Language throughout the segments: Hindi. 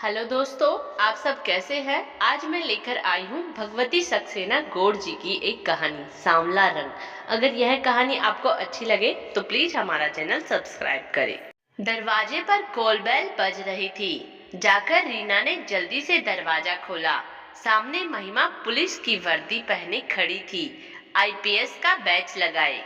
हेलो दोस्तों, आप सब कैसे हैं। आज मैं लेकर आई हूँ भगवती सक्सेना गौड़ जी की एक कहानी सांवला रंग। अगर यह कहानी आपको अच्छी लगे तो प्लीज हमारा चैनल सब्सक्राइब करें। दरवाजे पर कॉल बेल बज रही थी। जाकर रीना ने जल्दी से दरवाजा खोला। सामने महिमा पुलिस की वर्दी पहने खड़ी थी, आईपीएस का बैच लगाए।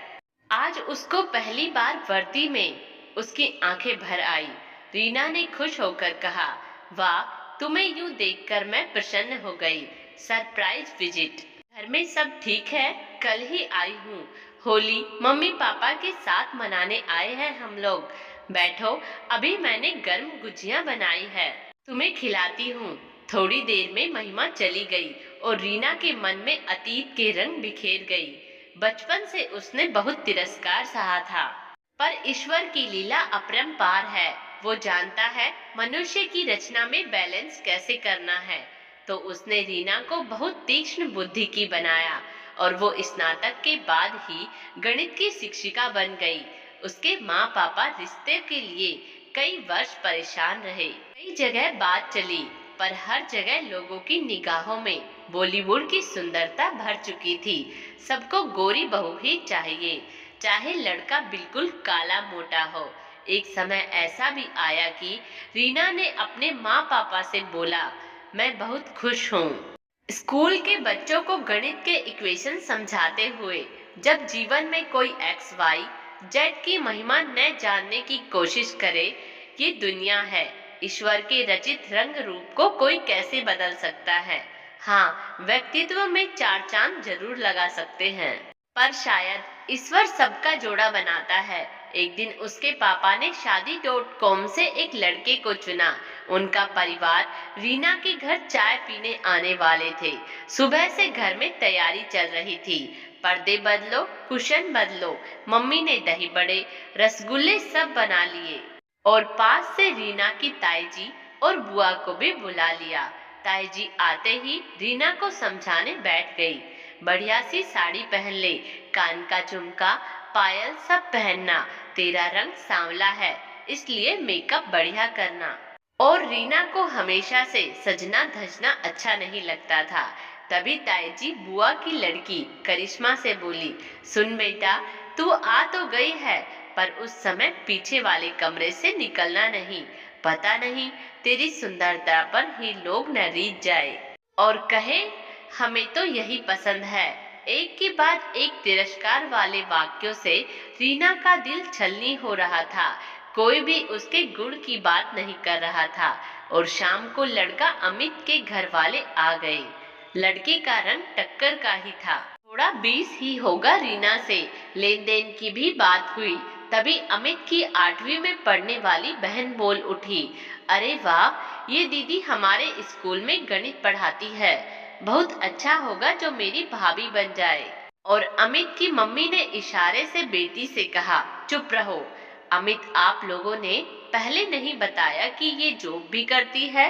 आज उसको पहली बार वर्दी में उसकी आंखें भर आई। रीना ने खुश होकर कहा, वाह, तुम्हें यूं देखकर मैं प्रसन्न हो गई। Surprise visit. घर में सब ठीक है? कल ही आई हूँ। होली मम्मी पापा के साथ मनाने आए हैं हम लोग। बैठो, अभी मैंने गर्म गुजिया बनाई है, तुम्हें खिलाती हूँ। थोड़ी देर में महिमा चली गई और रीना के मन में अतीत के रंग बिखेर गई। बचपन से उसने बहुत तिरस्कार सहा था, पर ईश्वर की लीला अपरंपार है। वो जानता है मनुष्य की रचना में बैलेंस कैसे करना है। तो उसने रीना को बहुत तीक्ष्ण बुद्धि की बनाया और वो स्नातक के बाद ही गणित की शिक्षिका बन गई। उसके माँ पापा रिश्ते के लिए कई वर्ष परेशान रहे। कई जगह बात चली, पर हर जगह लोगों की निगाहों में बॉलीवुड की सुंदरता भर चुकी थी। सबको गोरी बहू ही चाहिए, चाहे लड़का बिल्कुल काला मोटा हो। एक समय ऐसा भी आया कि रीना ने अपने माँ पापा से बोला, मैं बहुत खुश हूँ। स्कूल के बच्चों को गणित के इक्वेशन समझाते हुए जब जीवन में कोई एक्स वाई जेड की महिमा न जानने की कोशिश करे, ये दुनिया है। ईश्वर के रचित रंग रूप को कोई कैसे बदल सकता है। हाँ, व्यक्तित्व में चार चांद जरूर लगा सकते हैं, पर शायद ईश्वर सबका जोड़ा बनाता है। एक दिन उसके पापा ने शादी.com से एक लड़के को चुना। उनका परिवार रीना के घर चाय पीने आने वाले थे। सुबह से घर में तैयारी चल रही थी। पर्दे बदलो, कुशन बदलो। मम्मी ने दही बड़े, रसगुल्ले सब बना लिए और पास से रीना की ताई जी और बुआ को भी बुला लिया। ताई जी आते ही रीना को समझाने बैठ गई। बढ़िया सी साड़ी पहन ले, कान का झुमका, पायल सब पहनना। तेरा रंग सांवला है, इसलिए मेकअप बढ़िया करना। और रीना को हमेशा से सजना धजना अच्छा नहीं लगता था। तभी ताई जी बुआ की लड़की करिश्मा से बोली, सुन बेटा, तू आ तो गई है, पर उस समय पीछे वाले कमरे से निकलना नहीं। पता नहीं तेरी सुंदरता पर ही लोग न रीझ जाए और कहे हमें तो यही पसंद है। एक के बाद एक तिरस्कार वाले वाक्यों से रीना का दिल छलनी हो रहा था। कोई भी उसके गुण की बात नहीं कर रहा था। और शाम को लड़का अमित के घर वाले आ गए। लड़के का रंग टक्कर का ही था। थोड़ा 20 ही होगा रीना से। लेन देन की भी बात हुई। तभी अमित की 8वीं में पढ़ने वाली बहन बोल उठी, अरे वाह, ये दीदी हमारे स्कूल में गणित पढ़ाती है। बहुत अच्छा होगा जो मेरी भाभी बन जाए। और अमित की मम्मी ने इशारे से बेटी से कहा, चुप रहो। अमित, आप लोगों ने पहले नहीं बताया कि ये जॉब भी करती है।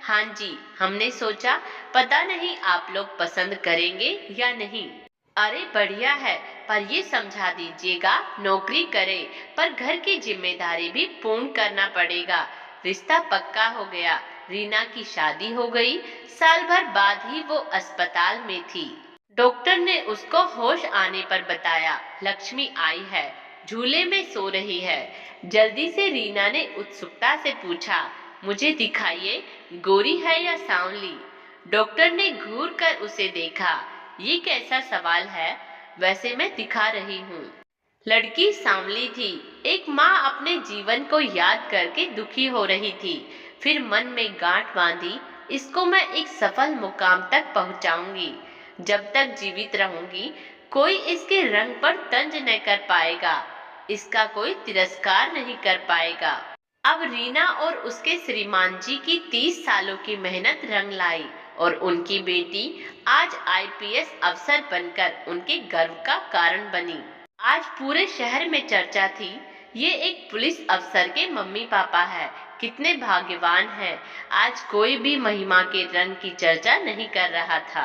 हाँ जी, हमने सोचा पता नहीं आप लोग पसंद करेंगे या नहीं। अरे बढ़िया है, पर ये समझा दीजिएगा नौकरी करे, पर घर की जिम्मेदारी भी पूर्ण करना पड़ेगा। रिश्ता पक्का हो गया। रीना की शादी हो गई। साल भर बाद ही वो अस्पताल में थी। डॉक्टर ने उसको होश आने पर बताया, लक्ष्मी आई है, झूले में सो रही है। जल्दी से रीना ने उत्सुकता से पूछा, मुझे दिखाइए, गोरी है या सांवली। डॉक्टर ने घूर कर उसे देखा, ये कैसा सवाल है, वैसे मैं दिखा रही हूँ। लड़की सांवली थी। एक माँ अपने जीवन को याद करके दुखी हो रही थी। फिर मन में गांठ बांधी, इसको मैं एक सफल मुकाम तक पहुंचाऊंगी। जब तक जीवित रहूंगी कोई इसके रंग पर तंज न कर पाएगा, इसका कोई तिरस्कार नहीं कर पाएगा। अब रीना और उसके श्रीमान जी की 30 सालों की मेहनत रंग लाई और उनकी बेटी आज आईपीएस अफसर बनकर उनके गर्व का कारण बनी। आज पूरे शहर में चर्चा थी, ये एक पुलिस अफसर के मम्मी पापा है, कितने भाग्यवान हैं। आज कोई भी महिमा के रंग की चर्चा नहीं कर रहा था।